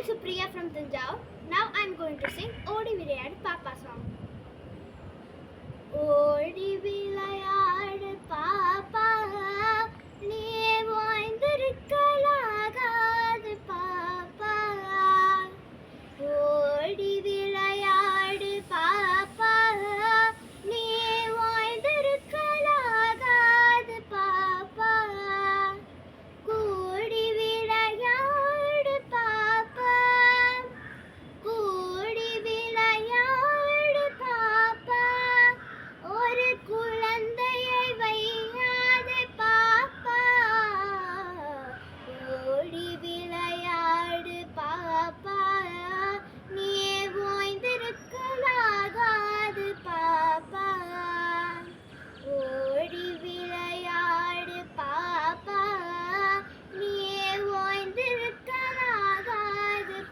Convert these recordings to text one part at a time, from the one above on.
I'm Supriya from Tanjore. Now I'm going to sing Odi Vilayadu Papa song. ஓடி விளையாடு பாப்பா நீ ஓய்ந்திருக்கலாகாது பாப்பா ஓடி விளையாடு பாப்பா நீ ஓய்ந்திருக்கலாகாது பாப்பா கூடி விளையாடு பாப்பா கூடி விளையாடு பாப்பா ஒரு குழந்தையை வையாதே பாப்பா ஓடி விளையாடு பாப்பா நீ ஓய்ந்திருக்கலாகாது பாப்பா ஓடி விளையாடு பாப்பா நீ ஓய்ந்திருக்கலாகாது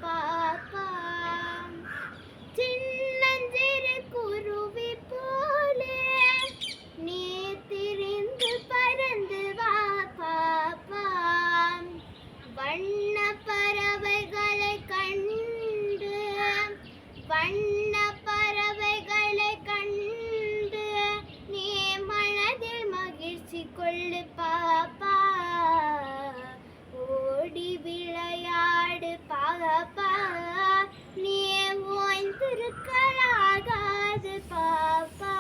பாப்பா சின்னஞ்சிறு குருவி போலே நீ திரிந்து பறந்து வா பாப்பா வண்ண பறவைகளை கண்டு வண்ண பறவைகளை கண்டு நீ மனதில் மகிழ்ச்சி கொள்ளு பாப்பா ஓடி விளையாடு பாப்பா நீ ஓய்ந்திருக்கலாகாது பாப்பா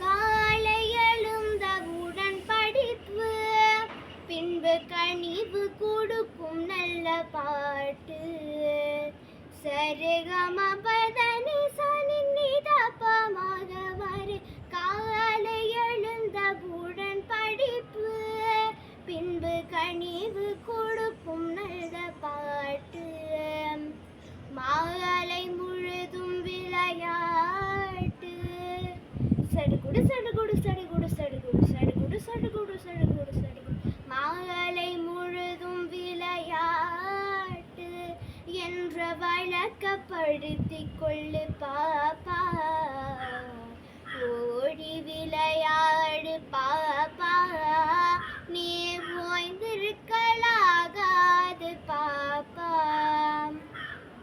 காலை எழுந்தவுடன் படிப்பு பின்பு கனிவு கொடுக்கும் நல்ல பாட்டு சரிகம பதனி சனி நிதப்பமாக வரு காலை எழுந்தவுடன் படிப்பு பின்பு கனிவு கொடுக்கும் நல்ல பாட்டு மாலை முழுதும் விளையாட்டு சடுகுடு சடுகுடு சடுகுடு சடுகுடு சடுகுடு சடுகுடு சடுகுடு சடுகுடு மாலை முழுதும் விளையாட்டு என்ற வழக்கப்படுத்திக் கொள்ளு பாப்பா ஓடி விளையாடு பாப்பா நீ ஓய்ந்திருக்கலாகாது பாப்பா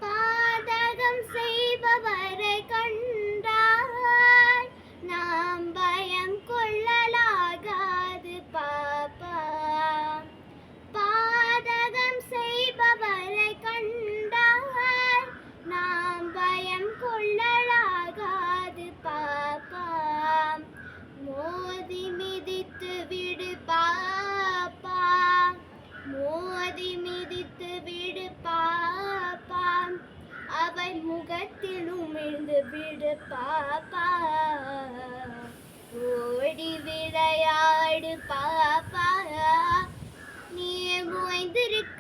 பாதகம் செய்பவரை கண்டால் நாம் பயம் கொள்ளலாகாது பாப்பா பாதகம் செய்பவரை கண்டால் நாம் பயம் கொள்ளலாகாது பாப்பா மோதி மிதித்து விடு பாப்பா மோதி மிதித்து விடு பாப்பா அவை முகத்தில் உமிழ்ந்து விடு பாப்பா ஓடி விளையாடு பாப்பா நீ ஓய்ந்திருக்க